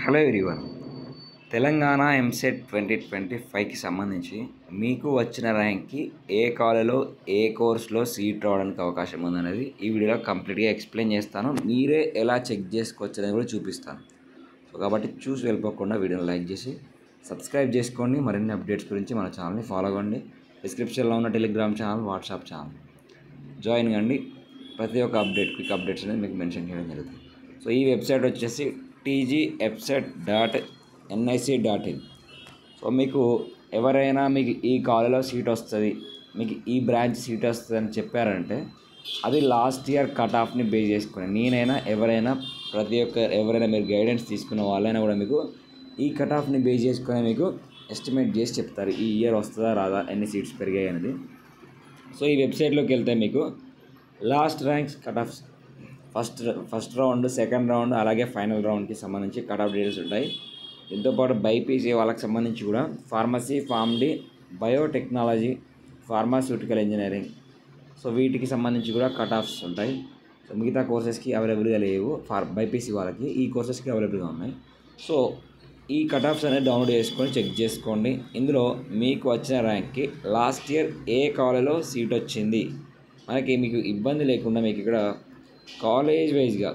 Hello everyone, Telangana EAMCET 2025కి సంబంధించి మీకు వచ్చిన ర్యాంక్కి ఏ కాలేజీలో ఏ కోర్సులో సీట్ రావడానికి అవకాశం ఉందనేది ఈ వీడియోలో కంప్లీట్గా ఎక్స్ప్లెయిన్ చేస్తాను. మీరే ఎలా చెక్ చేసుకోవచ్చు అనేది కూడా చూపిస్తాను. సో కాబట్టి చూసి వెళ్ళిపోకుండా వీడియోని లైక్ చేసి సబ్స్క్రైబ్ చేసుకోండి. మరిన్ని అప్డేట్స్ గురించి మన ఛానల్ని ఫాలో అవ్వండి. డిస్క్రిప్షన్లో ఉన్న Telegram channel, WhatsApp channel join కండి. ప్రతి ఒక్క క్విక్ అప్డేట్స్ అనేది మీకు మెన్షన్ చేయడం జరుగుతుంది. సో ఈ వెబ్సైట్ వచ్చేసి tgfset.nic.in. సో మీకు ఎవరైనా మీకు ఈ కాలేజీలో సీట్ వస్తుంది, మీకు ఈ బ్రాంచ్ సీట్ వస్తుంది అని చెప్పారంటే అది లాస్ట్ ఇయర్ కట్ ఆఫ్ని బేస్ చేసుకుని నేనైనా ఎవరైనా ఎవరైనా మీరు గైడెన్స్ తీసుకున్న వాళ్ళైనా కూడా మీకు ఈ కట్ ఆఫ్ని బేస్ చేసుకుని మీకు ఎస్టిమేట్ చేసి చెప్తారు ఈ ఇయర్ వస్తుందా రాదా, ఎన్ని సీట్స్ పెరిగాయి అనేది. సో ఈ వెబ్సైట్లోకి వెళ్తే మీకు last ranks cut offs first round, second round, అలాగే ఫైనల్ రౌండ్కి సంబంధించి కట్ ఆఫ్ డీటెయిల్స్ ఉంటాయి. దీంతోపాటు బైపీసీ వాళ్ళకి సంబంధించి కూడా pharmacy, PharmD, biotechnology, pharmaceutical engineering, so వీటికి సంబంధించి కూడా కట్ ఆఫ్స్ ఉంటాయి. సో మిగతా కోర్సెస్కి అవైలబుల్గా లేవు, బైపీసీ వాళ్ళకి ఈ కోర్సెస్కి అవైలబుల్గా ఉన్నాయి. సో ఈ కట్ ఆఫ్స్ అనేది డౌన్లోడ్ చేసుకొని చెక్ చేసుకోండి. ఇందులో మీకు వచ్చిన ర్యాంక్కి లాస్ట్ ఇయర్ ఏ కాలేజీలో సీట్ వచ్చింది మీకు ఇబ్బంది లేకుండా మీకు ఇక్కడ కాలేజ్ వైజ్గా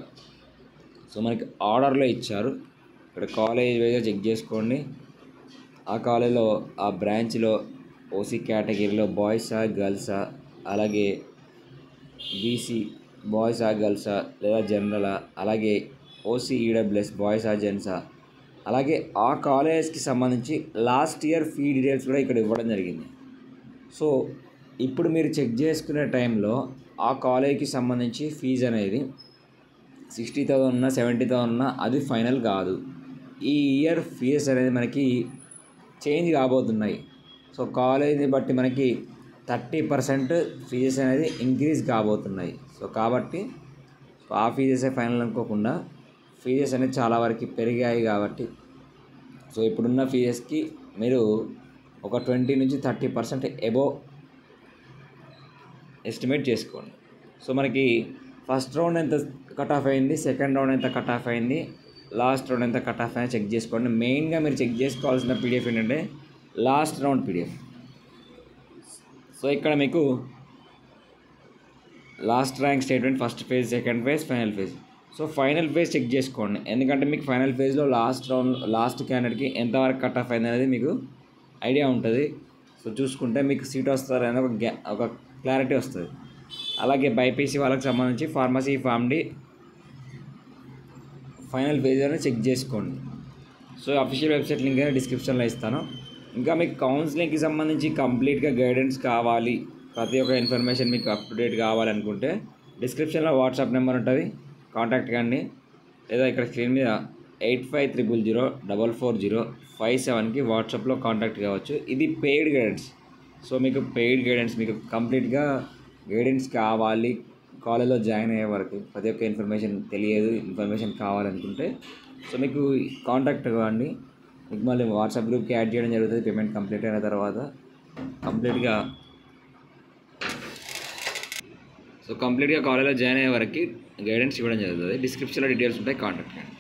సో మనకి ఆర్డర్లో ఇచ్చారు. ఇక్కడ కాలేజ్ వైజ్గా చెక్ చేసుకోండి. ఆ కాలేజ్లో ఆ బ్రాంచ్లో ఓసీ కేటగిరీలో బాయ్సా గర్ల్సా, అలాగే బీసీ బాయ్సా గర్ల్సా లేదా జనరలా, అలాగే ఓసీ ఈడబ్ల్యూఎస్ బాయ్సా జెంట్సా, అలాగే ఆ కాలేజ్కి సంబంధించి లాస్ట్ ఇయర్ ఫీ డీటెయిల్స్ కూడా ఇక్కడ ఇవ్వడం జరిగింది. సో ఇప్పుడు మీరు చెక్ చేసుకునే టైంలో ఆ కాలేజీకి సంబంధించి ఫీజు అనేది 60,000 ఉన్నా 70,000 ఉన్నా అది ఫైనల్ కాదు. ఈ ఇయర్ ఫీజెస్ అనేది మనకి చేంజ్ కాబోతున్నాయి. సో కాలేజీని బట్టి మనకి 30% ఫీజెస్ అనేది ఇంక్రీజ్ కాబోతున్నాయి. సో కాబట్టి ఆ ఫీజెసే ఫైనల్ అనుకోకుండా ఫీజెస్ అనేది చాలా వరకు పెరిగాయి. కాబట్టి సో ఇప్పుడున్న ఫీజెస్కి మీరు ఒక 20 నుంచి 30% అబోవ్ ఎస్టిమేట్ చేసుకోండి. సో మనకి ఫస్ట్ రౌండ్ ఎంత కట్ ఆఫ్ అయింది, సెకండ్ రౌండ్ ఎంత కట్ ఆఫ్ అయింది, లాస్ట్ రౌండ్ ఎంత కట్ ఆఫ్ అయింది చెక్ చేసుకోండి. మెయిన్గా మీరు చెక్ చేసుకోవాల్సిన పీడిఎఫ్ ఏంటంటే లాస్ట్ రౌండ్ పీడిఎఫ్. సో ఇక్కడ మీకు last rank statement, first phase, second phase, final phase. So final phase check చేసుకోండి, ఎందుకంటే మీకు ఫైనల్ ఫేజ్లో లాస్ట్ క్యాండిడేట్కి ఎంతవరకు కట్ ఆఫ్ అయింది అనేది మీకు ఐడియా ఉంటుంది. సో చూసుకుంటే మీకు సీట్ వస్తారని ఒక క్లారిటీ వస్తుంది. అలాగే బైపీసీ వాళ్ళకి సంబంధించి ఫార్మసీ, ఫార్మడీ ఫైనల్ ఫేజ్ అని చెక్ చేసుకోండి. సో అఫీషియల్ వెబ్సైట్ లింక్ అనేది డిస్క్రిప్షన్లో ఇస్తాను. ఇంకా మీకు కౌన్సిలింగ్కి సంబంధించి కంప్లీట్గా గైడెన్స్ కావాలి, ప్రతి ఒక్క ఇన్ఫర్మేషన్ మీకు అప్ టు డేట్ కావాలనుకుంటే డిస్క్రిప్షన్లో వాట్సాప్ నెంబర్ ఉంటుంది, కాంటాక్ట్ కండి. లేదా ఇక్కడ స్క్రీన్ మీద 8500044057కి వాట్సాప్లో కాంటాక్ట్ కావచ్చు. ఇది పెయిడ్ గైడెన్స్. సో మీకు పెయిడ్ గైడెన్స్, మీకు కంప్లీట్గా గైడెన్స్ కావాలి కాలేజ్లో జాయిన్ అయ్యే వరకు, ప్రతి ఒక్క ఇన్ఫర్మేషన్ కావాలనుకుంటే సో మీకు కాంటాక్ట్ కావండి. మీకు మళ్ళీ వాట్సాప్ గ్రూప్కి యాడ్ చేయడం జరుగుతుంది. పేమెంట్ కంప్లీట్ అయిన తర్వాత కంప్లీట్గా కాలేజ్లో జాయిన్ అయ్యే వరకు గైడెన్స్ ఇవ్వడం జరుగుతుంది. డిస్క్రిప్షన్లో డీటెయిల్స్ ఉంటాయి, కాంటాక్ట్ చేయండి.